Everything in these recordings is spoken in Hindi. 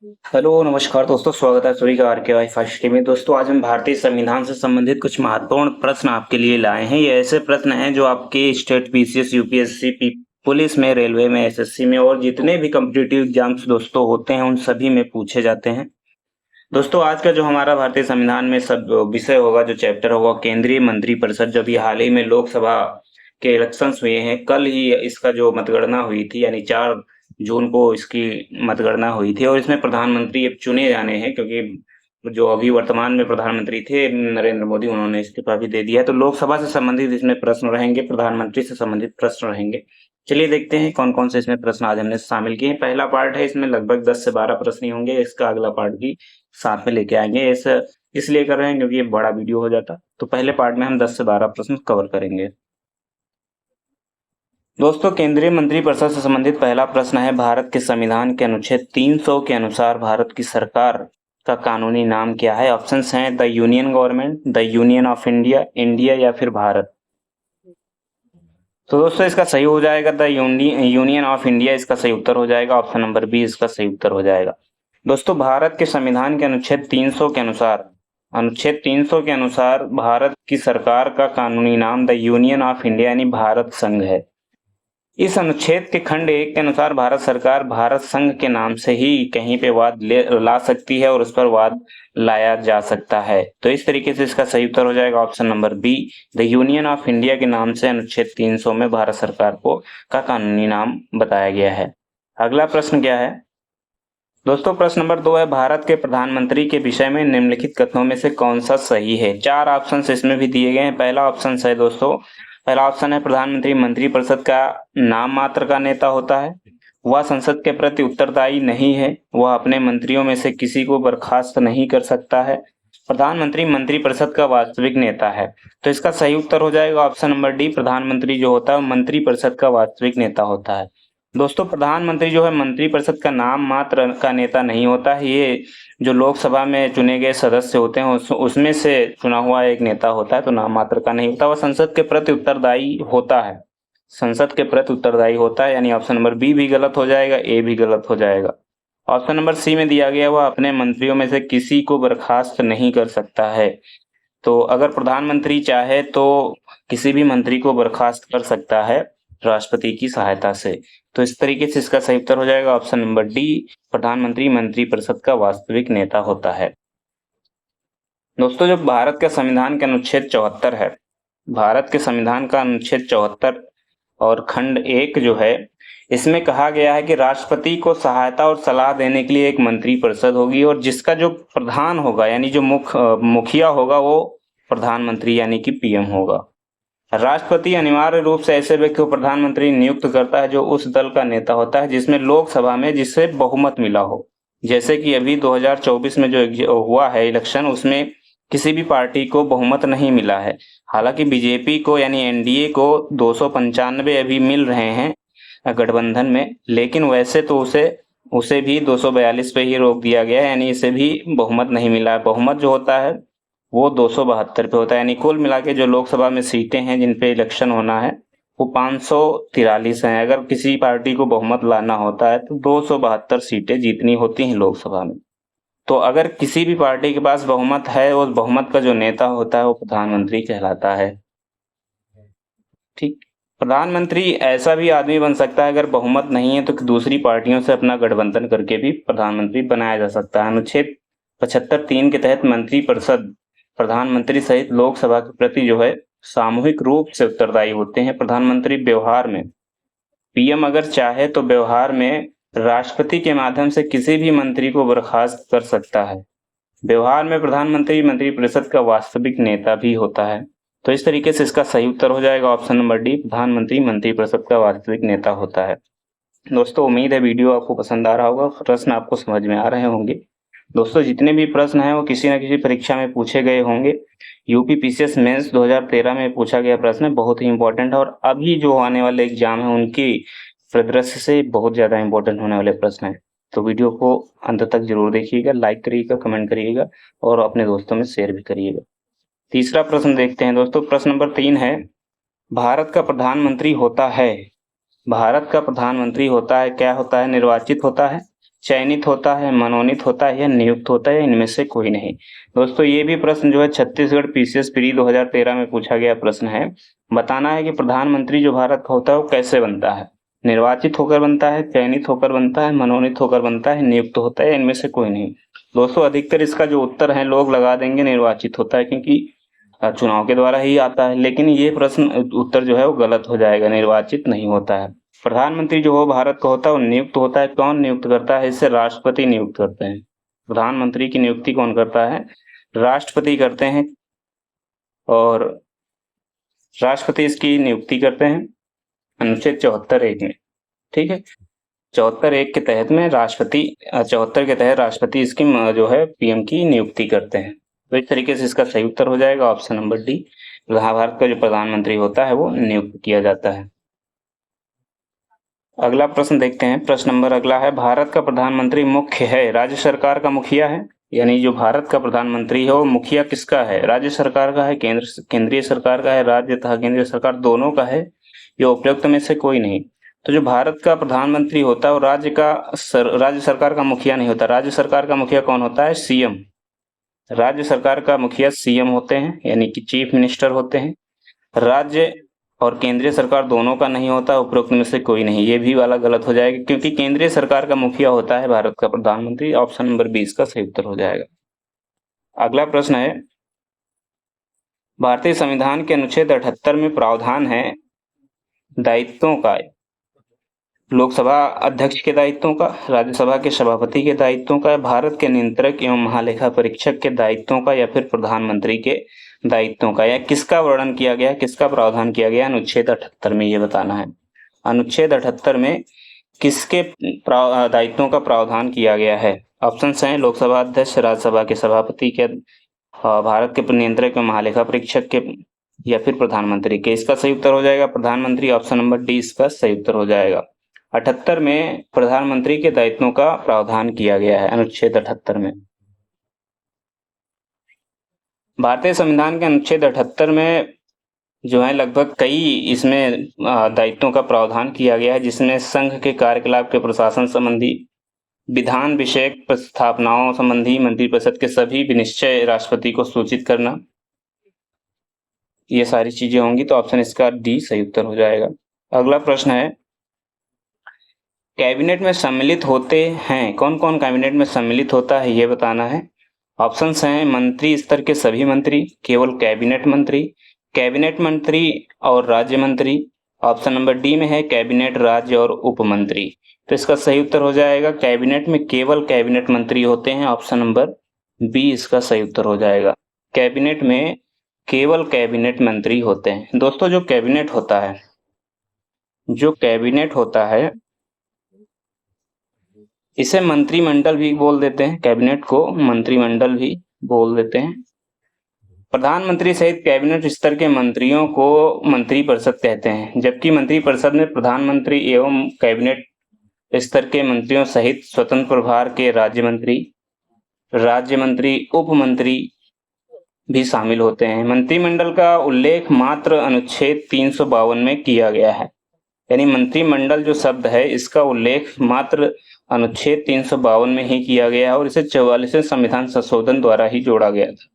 हेलो नमस्कार दोस्तों, स्वागत है सभी का आरके वाई फर्स्ट में। दोस्तों आज हम भारतीय संविधान से संबंधित कुछ महत्वपूर्ण प्रश्न आपके लिए लाए हैं। ये ऐसे प्रश्न हैं जो आपके स्टेट पीसीएस, यूपीएससी, पुलिस में, रेलवे में, एसएससी में और जितने भी कॉम्पिटिटिव एग्जाम्स दोस्तों होते हैं उन सभी में पूछे जाते हैं। दोस्तों आज का जो हमारा भारतीय संविधान में सब विषय होगा, जो चैप्टर होगा, केंद्रीय मंत्रिपरिषद। जब ये हाल ही में लोकसभा के इलेक्शंस हुए हैं, कल ही इसका जो मतगणना हुई थी, यानी 4 जून को इसकी मतगणना हुई थी और इसमें प्रधानमंत्री अब चुने जाने हैं, क्योंकि जो अभी वर्तमान में प्रधानमंत्री थे नरेंद्र मोदी, उन्होंने इस्तीफा भी दे दिया है। तो लोकसभा से संबंधित इसमें प्रश्न रहेंगे, प्रधानमंत्री से संबंधित प्रश्न रहेंगे। चलिए देखते हैं कौन कौन से इसमें प्रश्न आज हमने शामिल किए हैं। पहला पार्ट है, इसमें लगभग 10 से 12 प्रश्न ही होंगे। इसका अगला पार्ट भी साथ में लेके आएंगे। इसलिए कर रहे हैं क्योंकि ये बड़ा वीडियो हो जाता। तो पहले पार्ट में हम 10 से 12 प्रश्न कवर करेंगे। दोस्तों केंद्रीय मंत्रिपरिषद से संबंधित पहला प्रश्न है, भारत के संविधान के अनुच्छेद 300 के अनुसार भारत की सरकार का कानूनी नाम क्या है? ऑप्शंस हैं the union government, the union of India, India या फिर भारत। तो दोस्तों इसका सही हो जाएगा द यूनियन ऑफ इंडिया, इसका सही उत्तर हो जाएगा। ऑप्शन नंबर बी इसका सही उत्तर हो जाएगा। दोस्तों भारत के संविधान के अनुच्छेद 300 के अनुसार भारत की सरकार का कानूनी नाम द यूनियन ऑफ इंडिया यानी भारत संघ है। इस अनुच्छेद के खंड 1 के अनुसार भारत सरकार भारत संघ के नाम से ही कहीं पे वाद ला सकती है और उस पर वाद लाया जा सकता है। तो इस तरीके से इसका सही उत्तर हो जाएगा option number B, the union of India के नाम से अनुच्छेद 300 में भारत सरकार का कानूनी नाम बताया गया है। अगला प्रश्न क्या है दोस्तों? प्रश्न नंबर 2 है, भारत के प्रधानमंत्री के विषय में निम्नलिखित कथनों में से कौन सा सही है? 4 ऑप्शन इसमें भी दिए गए हैं। पहला ऑप्शन है दोस्तों, पहला ऑप्शन है, प्रधानमंत्री मंत्रिपरिषद का नाम मात्र का नेता होता है, वह संसद के प्रति उत्तरदायी नहीं है, वह अपने मंत्रियों में से किसी को बर्खास्त नहीं कर सकता है, प्रधानमंत्री मंत्रिपरिषद का वास्तविक नेता है। तो इसका सही उत्तर हो जाएगा ऑप्शन नंबर डी, प्रधानमंत्री जो होता है मंत्रिपरिषद का वास्तविक नेता होता है। दोस्तों प्रधानमंत्री जो है मंत्रिपरिषद का नाम मात्र का नेता नहीं होता है, ये जो लोकसभा में चुने गए सदस्य होते हैं उसमें से चुना हुआ एक नेता होता है। तो नाम मात्र का नहीं होता, वह संसद के प्रति उत्तरदायी होता है, संसद के प्रति उत्तरदायी होता है। यानी ऑप्शन नंबर बी भी गलत हो जाएगा, ए भी गलत हो जाएगा। ऑप्शन नंबर सी में दिया गया, वह अपने मंत्रियों में से किसी को बर्खास्त नहीं कर सकता है। तो अगर प्रधानमंत्री चाहे तो किसी भी मंत्री को बर्खास्त कर सकता है राष्ट्रपति की सहायता से। तो इस तरीके से इसका सही उत्तर हो जाएगा ऑप्शन नंबर डी, प्रधानमंत्री मंत्रिपरिषद का वास्तविक नेता होता है। दोस्तों जो भारत के संविधान के अनुच्छेद 74 है, भारत के संविधान का अनुच्छेद 74 और खंड 1 जो है, इसमें कहा गया है कि राष्ट्रपति को सहायता और सलाह देने के लिए एक मंत्रिपरिषद होगी और जिसका जो प्रधान होगा यानी जो मुखिया होगा वो प्रधानमंत्री यानी कि पीएम होगा। राष्ट्रपति अनिवार्य रूप से ऐसे व्यक्ति को प्रधानमंत्री नियुक्त करता है जो उस दल का नेता होता है जिसमें लोकसभा में जिसे बहुमत मिला हो। जैसे कि अभी 2024 में जो हुआ है इलेक्शन, उसमें किसी भी पार्टी को बहुमत नहीं मिला है। हालांकि बीजेपी को यानी एनडीए को 295 अभी मिल रहे हैं गठबंधन में, लेकिन वैसे तो उसे भी 242 पे ही रोक दिया गया है, यानी इसे भी बहुमत नहीं मिला है। बहुमत जो होता है वो 272 पे होता है, यानी कुल मिला के जो लोकसभा में सीटें हैं जिन पे इलेक्शन होना है वो 543 हैं। अगर किसी पार्टी को बहुमत लाना होता है तो 272 सीटें जीतनी होती हैं लोकसभा में। तो अगर किसी भी पार्टी के पास बहुमत है, उस बहुमत का जो नेता होता है वो प्रधानमंत्री कहलाता है। ठीक, प्रधानमंत्री ऐसा भी आदमी बन सकता है अगर बहुमत नहीं है तो दूसरी पार्टियों से अपना गठबंधन करके भी प्रधानमंत्री बनाया जा सकता है। अनुच्छेद 75(3) के तहत मंत्रिपरिषद प्रधानमंत्री सहित लोकसभा के प्रति जो है सामूहिक रूप से उत्तरदायी होते हैं। प्रधानमंत्री व्यवहार में, पीएम अगर चाहे तो व्यवहार में राष्ट्रपति के माध्यम से किसी भी मंत्री को बर्खास्त कर सकता है। व्यवहार में प्रधानमंत्री मंत्रिपरिषद का वास्तविक नेता भी होता है। तो इस तरीके से इसका सही उत्तर हो जाएगा ऑप्शन नंबर डी, प्रधानमंत्री मंत्रिपरिषद का वास्तविक नेता होता है। दोस्तों उम्मीद है वीडियो आपको पसंद आ रहा होगा, प्रश्न आपको समझ में आ रहे होंगे। दोस्तों जितने भी प्रश्न हैं वो किसी न किसी परीक्षा में पूछे गए होंगे। यूपी पीसीएस मेंस 2013 में पूछा गया प्रश्न बहुत ही इंपॉर्टेंट है और अभी जो आने वाले एग्जाम है उनकी परिदृश्य से बहुत ज्यादा इंपॉर्टेंट होने वाले प्रश्न हैं। तो वीडियो को अंत तक जरूर देखिएगा, लाइक करिएगा, कमेंट करिएगा और अपने दोस्तों में शेयर भी करिएगा। तीसरा प्रश्न देखते हैं दोस्तों। प्रश्न नंबर 3 है, भारत का प्रधानमंत्री होता है, भारत का प्रधानमंत्री होता है, क्या होता है? निर्वाचित होता है, चयनित होता है, मनोनीत होता है या नियुक्त होता है, इनमें से कोई नहीं। दोस्तों ये भी प्रश्न जो है छत्तीसगढ़ पीसीएस प्री 2013 में पूछा गया प्रश्न है। बताना है कि प्रधानमंत्री जो भारत का होता है वो कैसे बनता है, निर्वाचित होकर बनता है, चयनित होकर बनता है, मनोनीत होकर बनता है, नियुक्त होता है, इनमें से कोई नहीं। दोस्तों अधिकतर इसका जो उत्तर है लोग लगा देंगे निर्वाचित होता है, क्योंकि चुनाव के द्वारा ही आता है, लेकिन ये प्रश्न उत्तर जो है वो गलत हो जाएगा, निर्वाचित नहीं होता है। प्रधानमंत्री जो हो भारत का होता है वो नियुक्त होता है। कौन नियुक्त करता है? इसे राष्ट्रपति नियुक्त करते हैं। प्रधानमंत्री की नियुक्ति कौन करता है? राष्ट्रपति करते हैं, और राष्ट्रपति इसकी नियुक्ति करते हैं अनुच्छेद 74(1) में। ठीक है, 74(1) के तहत में राष्ट्रपति 74 के तहत राष्ट्रपति इसकी जो है पीएम की नियुक्ति करते हैं। तो इस तरीके से इसका सही उत्तर हो जाएगा ऑप्शन नंबर डी। भारत का जो प्रधानमंत्री होता है वो नियुक्त किया जाता है। अगला प्रश्न देखते हैं। प्रश्न नंबर अगला है, भारत का प्रधानमंत्री मुख्य है, राज्य सरकार का मुखिया है? यानी जो भारत का प्रधानमंत्री है वो मुखिया किसका है? राज्य सरकार का है, केंद्रीय सरकार का है, राज्य तथा केंद्रीय सरकार दोनों का है, ये उपयुक्त में से कोई नहीं। तो जो भारत का प्रधानमंत्री होता है वो राज्य सरकार का मुखिया नहीं होता। राज्य सरकार का मुखिया कौन होता है? सीएम। राज्य सरकार का मुखिया सीएम होते हैं, यानी कि चीफ मिनिस्टर होते हैं। राज्य और केंद्रीय सरकार दोनों का नहीं होता, उपरोक्त में से कोई नहीं। ये भी वाला गलत हो जाएगा, क्योंकि केंद्रीय सरकार का मुखिया होता है भारत का प्रधानमंत्री। ऑप्शन नंबर 20 का सही उत्तर हो जाएगा। अगला प्रश्न है, भारतीय संविधान के अनुच्छेद 78 में प्रावधान है दायित्वों का, लोकसभा अध्यक्ष के दायित्वों का, राज्यसभा के सभापति के दायित्वों का, भारत के नियंत्रक एवं महालेखा परीक्षक के दायित्वों का, या फिर प्रधानमंत्री के दायित्वों का, या किसका वर्णन किया गया, किसका प्रावधान किया गया अनुच्छेद 78 में, ये बताना है। अनुच्छेद 78 में किसके दायित्वों का प्रावधान किया गया है? ऑप्शन हैं लोकसभा अध्यक्ष, राज्यसभा के सभापति के, भारत के नियंत्रक एवं महालेखा परीक्षक के, या फिर प्रधानमंत्री के। इसका सही उत्तर हो जाएगा प्रधानमंत्री। ऑप्शन नंबर डी इसका सही उत्तर हो जाएगा। 78 में प्रधानमंत्री के दायित्वों का प्रावधान किया गया है अनुच्छेद 78 में। भारतीय संविधान के अनुच्छेद 78 में जो है लगभग कई इसमें दायित्वों का प्रावधान किया गया है, जिसमें संघ के कार्यकलाप के प्रशासन संबंधी, विधान विषयक प्रस्तावनाओं संबंधी मंत्रिपरिषद के सभी विनिश्चय राष्ट्रपति को सूचित करना, ये सारी चीजें होंगी। तो ऑप्शन इसका डी सही उत्तर हो जाएगा। अगला प्रश्न है, कैबिनेट में सम्मिलित होते हैं, कौन कौन कैबिनेट में सम्मिलित होता है ये बताना है। ऑप्शंस हैं मंत्री स्तर के सभी मंत्री, केवल कैबिनेट मंत्री और राज्य मंत्री। ऑप्शन नंबर डी में है कैबिनेट राज्य और उप मंत्री। तो इसका सही उत्तर हो जाएगा कैबिनेट में केवल कैबिनेट मंत्री होते हैं। ऑप्शन नंबर बी इसका सही उत्तर हो जाएगा। कैबिनेट में केवल कैबिनेट मंत्री होते हैं। दोस्तों जो कैबिनेट होता है इसे मंत्रिमंडल भी बोल देते हैं, कैबिनेट को मंत्रिमंडल भी बोल देते हैं। प्रधानमंत्री सहित कैबिनेट स्तर के मंत्रियों को मंत्रिपरिषद कहते हैं, जबकि मंत्रिपरिषद में प्रधानमंत्री एवं कैबिनेट स्तर के मंत्रियों सहित स्वतंत्र प्रभार के राज्य मंत्री, उप मंत्री भी शामिल होते हैं। मंत्रिमंडल का उल्लेख मात्र अनुच्छेद 352 में किया गया है, यानी मंत्रिमंडल जो शब्द है इसका उल्लेख मात्र अनुच्छेद 352 में ही किया गया है, और इसे 44वें संविधान संशोधन द्वारा ही जोड़ा गया था।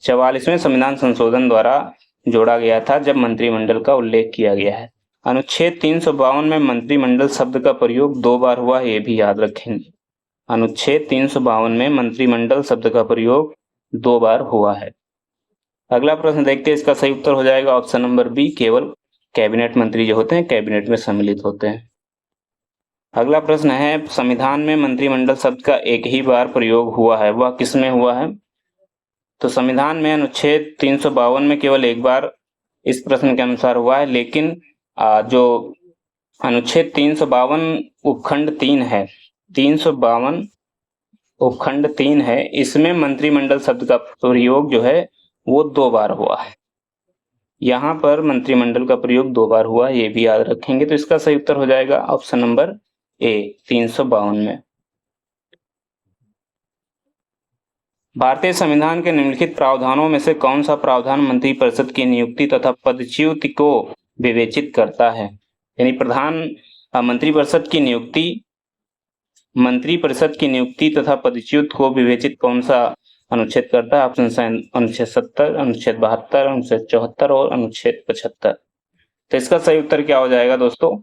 44वें संविधान संशोधन द्वारा जोड़ा गया था जब मंत्रिमंडल का उल्लेख किया गया है। अनुच्छेद 352 में मंत्रिमंडल शब्द का प्रयोग 2 बार हुआ, ये भी याद रखेंगे। अनुच्छेद 352 में मंत्रिमंडल शब्द का प्रयोग 2 बार हुआ है। अगला प्रश्न देखते हैं, इसका सही उत्तर हो जाएगा ऑप्शन नंबर बी, केवल कैबिनेट मंत्री जो होते हैं कैबिनेट में सम्मिलित होते हैं। अगला प्रश्न है, संविधान में मंत्रिमंडल शब्द का एक ही बार प्रयोग हुआ है, वह किसमें हुआ है? तो संविधान में अनुच्छेद 352 में केवल एक बार इस प्रश्न के अनुसार हुआ है, लेकिन जो अनुच्छेद 352 उपखंड 3 है, 352 उपखंड 3 है, इसमें मंत्रिमंडल शब्द का प्रयोग जो है वो 2 बार हुआ है। यहाँ पर मंत्रिमंडल का प्रयोग 2 बार हुआ, ये भी याद रखेंगे। तो इसका सही उत्तर हो जाएगा ऑप्शन नंबर ए, 352 में। भारतीय संविधान के निम्नलिखित प्रावधानों में से कौन सा प्रावधान मंत्रिपरिषद की नियुक्ति तथा पदच्युति को विवेचित करता है? यानी मंत्रिपरिषद की नियुक्ति मंत्रिपरिषद की नियुक्ति तथा पदच्युत को विवेचित कौन सा अनुच्छेद करता है? ऑप्शन अनुच्छेद 70, अनुच्छेद 72, अनुच्छेद 74 और अनुच्छेद 75। तो इसका सही उत्तर क्या हो जाएगा दोस्तों?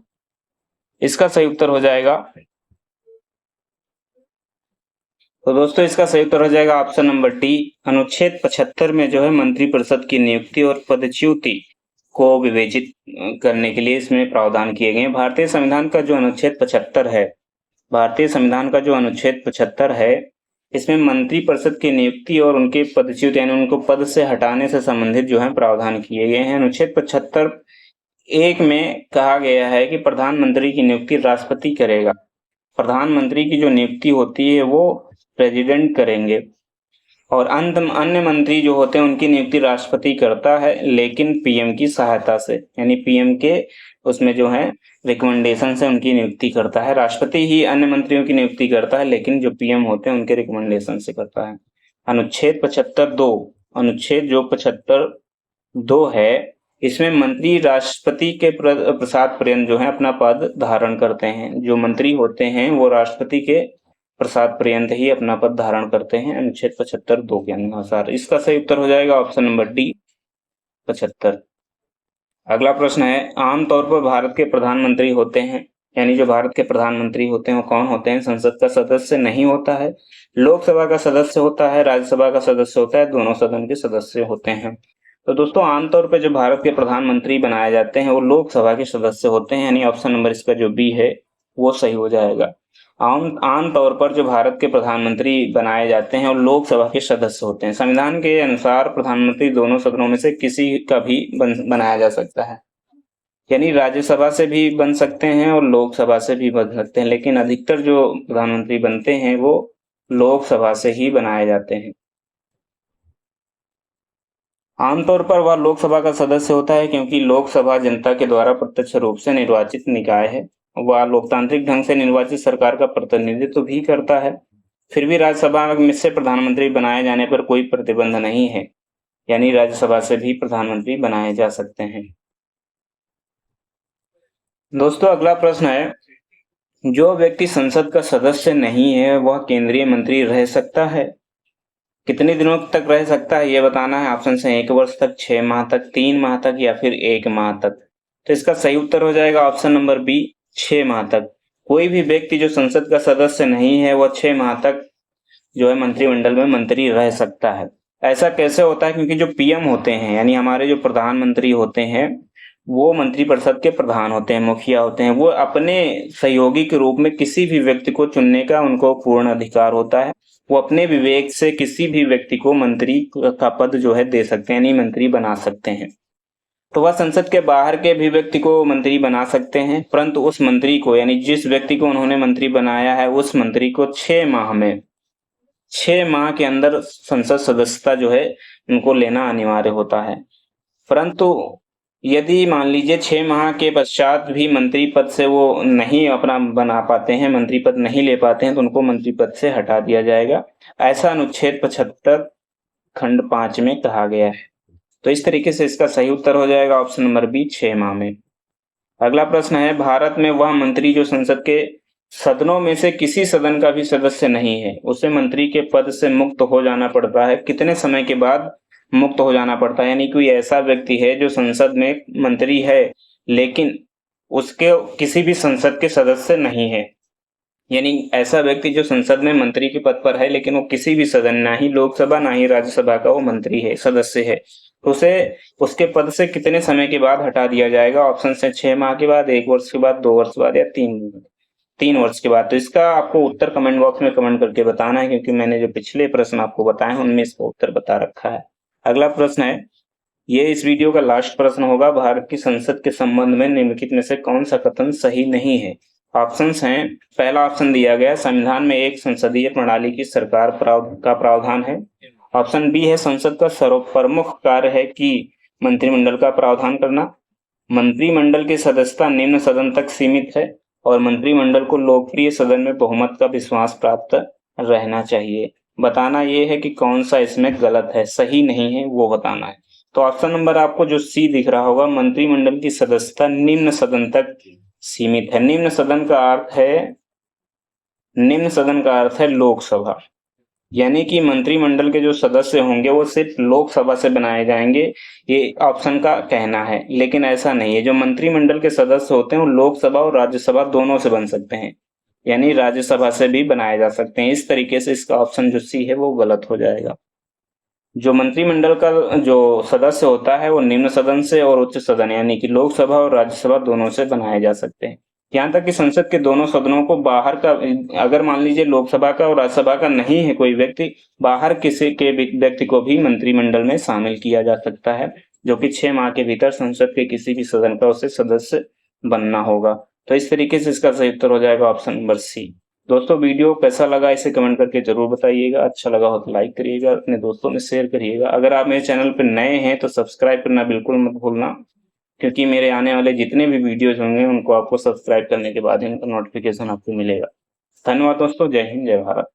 इसका सही उत्तर हो जाएगा, तो दोस्तों इसका सही उत्तर हो जाएगा ऑप्शन नंबर डी। अनुच्छेद 75 में जो है मंत्रिपरिषद की नियुक्ति और पदच्युति को विवेचित करने के लिए इसमें प्रावधान किए गए हैं। भारतीय संविधान का जो अनुच्छेद 75 है, भारतीय संविधान का जो अनुच्छेद 75 है, इसमें मंत्रिपरिषद की नियुक्ति और उनके पदच्युत यानी उनको पद से हटाने से संबंधित जो है प्रावधान किए गए हैं। अनुच्छेद 75 एक में कहा गया है कि प्रधानमंत्री की नियुक्ति राष्ट्रपति करेगा। प्रधानमंत्री की जो नियुक्ति होती है वो प्रेसिडेंट करेंगे और अन्य मंत्री जो होते हैं उनकी नियुक्ति राष्ट्रपति करता है, लेकिन पीएम की सहायता से, यानी पीएम के उसमें जो है रिकमेंडेशन से उनकी नियुक्ति करता है। राष्ट्रपति ही अन्य मंत्रियों की नियुक्ति करता है, लेकिन जो पीएम होते हैं उनके रिकमेंडेशन से करता है। अनुच्छेद 75(2), अनुच्छेद जो 75(2) है, इसमें मंत्री राष्ट्रपति के प्रसाद पर्यंत जो है अपना पद धारण करते हैं। जो मंत्री होते हैं वो राष्ट्रपति के प्रसाद पर्यंत ही अपना पद धारण करते हैं अनुच्छेद 75(2) के अनुसार। इसका सही उत्तर हो जाएगा ऑप्शन नंबर डी, 75। अगला प्रश्न है, आमतौर पर भारत के प्रधानमंत्री होते हैं, यानी जो भारत के प्रधानमंत्री होते हैं वो कौन होते हैं? संसद का सदस्य नहीं होता है, लोकसभा का सदस्य होता है, राज्यसभा का सदस्य होता है, दोनों सदन के सदस्य होते हैं। तो दोस्तों आमतौर पर जो भारत के प्रधानमंत्री बनाए जाते हैं वो लोकसभा के सदस्य होते हैं, यानी ऑप्शन नंबर इसका जो बी है वो सही हो जाएगा। आमतौर पर जो भारत के प्रधानमंत्री बनाए जाते हैं और लोकसभा के सदस्य होते हैं। संविधान के अनुसार प्रधानमंत्री दोनों सदनों में से किसी का भी बनाया जा सकता है, यानी राज्यसभा से भी बन सकते हैं और लोकसभा से भी बन सकते हैं, लेकिन अधिकतर जो प्रधानमंत्री बनते हैं वो लोकसभा से ही बनाए जाते हैं। आमतौर पर वह लोकसभा का सदस्य होता है क्योंकि लोकसभा जनता के द्वारा प्रत्यक्ष रूप से निर्वाचित निकाय है। वह लोकतांत्रिक ढंग से निर्वाचित सरकार का प्रतिनिधित्व भी करता है। फिर भी राज्यसभा में से प्रधानमंत्री बनाए जाने पर कोई प्रतिबंध नहीं है, यानी राज्यसभा से भी प्रधानमंत्री बनाए जा सकते हैं। दोस्तों अगला प्रश्न है, जो व्यक्ति संसद का सदस्य नहीं है वह केंद्रीय मंत्री रह सकता है? कितने दिनों तक रह सकता है ये बताना है। ऑप्शन है 1 वर्ष तक, 6 माह तक, 3 माह तक या फिर 1 माह तक। तो इसका सही उत्तर हो जाएगा ऑप्शन नंबर बी, 6 माह तक। कोई भी व्यक्ति जो संसद का सदस्य नहीं है वह 6 माह तक जो है मंत्रिमंडल में मंत्री रह सकता है। ऐसा कैसे होता है? क्योंकि जो पीएम होते हैं यानी हमारे जो प्रधानमंत्री होते हैं वो मंत्रिपरिषद के प्रधान होते हैं, मुखिया होते हैं। वो अपने सहयोगी के रूप में किसी भी व्यक्ति को चुनने का उनको पूर्ण अधिकार होता है। वो अपने विवेक से किसी भी व्यक्ति को मंत्री का पद जो है दे सकते हैं, यानी मंत्री बना सकते हैं। तो वह संसद के बाहर के भी व्यक्ति को मंत्री बना सकते हैं, परंतु उस मंत्री को यानी जिस व्यक्ति को उन्होंने मंत्री बनाया है उस मंत्री को 6 माह के अंदर संसद सदस्यता जो है उनको लेना अनिवार्य होता है। परंतु यदि मान लीजिए 6 माह के पश्चात भी मंत्री पद से वो नहीं अपना बना पाते हैं, मंत्री पद नहीं ले पाते हैं, तो उनको मंत्री पद से हटा दिया जाएगा। ऐसा अनुच्छेद 75 खंड 5 में कहा गया है। तो इस तरीके से इसका सही उत्तर हो जाएगा ऑप्शन नंबर बी, 6 माह में। अगला प्रश्न है, भारत में वह मंत्री जो संसद के सदनों में से किसी सदन का भी सदस्य नहीं है, उसे मंत्री के पद से मुक्त हो जाना पड़ता है। कितने समय के बाद मुक्त हो जाना पड़ता है? यानी कोई ऐसा व्यक्ति है जो संसद में मंत्री है लेकिन उसके किसी भी संसद के सदस्य नहीं है, यानी ऐसा व्यक्ति जो संसद में मंत्री के पद पर है लेकिन वो किसी भी सदन, ना ही लोकसभा ना ही राज्यसभा का वो मंत्री है, सदस्य है, तो उसे उसके पद से कितने समय के बाद हटा दिया जाएगा? ऑप्शन है 6 माह के बाद, 1 वर्ष के बाद, 2 वर्ष के बाद या 3 वर्ष के बाद। तो इसका आपको उत्तर कमेंट बॉक्स में कमेंट करके बताना है, क्योंकि मैंने जो पिछले प्रश्न आपको बताए हैं उनमें इसका उत्तर बता रखा है। अगला प्रश्न है, ये इस वीडियो का लास्ट प्रश्न होगा, भारत की संसद के संबंध में निम्नलिखित में से कौन सा कथन सही नहीं है? ऑप्शंस हैं, पहला ऑप्शन दिया गया संविधान में एक संसदीय प्रणाली की सरकार का प्रावधान है। ऑप्शन बी है संसद का सर्वप्रमुख कार्य है कि मंत्रिमंडल का प्रावधान करना। मंत्रिमंडल की सदस्यता निम्न सदन तक सीमित है और मंत्रिमंडल को लोकप्रिय सदन में बहुमत का विश्वास प्राप्त रहना चाहिए। बताना यह है कि कौन सा इसमें गलत है, सही नहीं है, वो बताना है। तो ऑप्शन नंबर आपको जो सी दिख रहा होगा, मंत्रिमंडल की सदस्यता निम्न सदन तक सीमित है। निम्न सदन का अर्थ है निम्न सदन का अर्थ है लोकसभा, यानी कि मंत्रिमंडल के जो सदस्य होंगे वो सिर्फ लोकसभा से बनाए जाएंगे, ये ऑप्शन का कहना है। लेकिन ऐसा नहीं है, जो मंत्रिमंडल के सदस्य होते हैं वो लोकसभा और राज्यसभा दोनों से बन सकते हैं, यानी राज्यसभा से भी बनाए जा सकते हैं। इस तरीके से इसका ऑप्शन जो सी है वो गलत हो जाएगा। जो मंत्रिमंडल का जो सदस्य होता है वो निम्न सदन से और उच्च सदन यानी कि लोकसभा और राज्यसभा दोनों से बनाए जा सकते हैं। यहाँ तक कि संसद के दोनों सदनों को बाहर का, अगर मान लीजिए लोकसभा का और राज्यसभा का नहीं है कोई व्यक्ति, बाहर किसी के व्यक्ति को भी मंत्रिमंडल में शामिल किया जा सकता है, जो कि 6 माह के भीतर संसद के किसी भी सदन का उसे सदस्य बनना होगा। तो इस तरीके से इसका सही उत्तर हो जाएगा ऑप्शन नंबर सी। दोस्तों वीडियो कैसा लगा इसे कमेंट करके जरूर बताइएगा। अच्छा लगा हो तो लाइक करिएगा, अपने दोस्तों में शेयर करिएगा। अगर आप मेरे चैनल पर नए हैं तो सब्सक्राइब करना बिल्कुल मत भूलना, क्योंकि मेरे आने वाले जितने भी वीडियोज होंगे उनको आपको सब्सक्राइब करने के बाद ही उनका नोटिफिकेशन आपको मिलेगा। धन्यवाद दोस्तों, जय हिंद, जय भारत।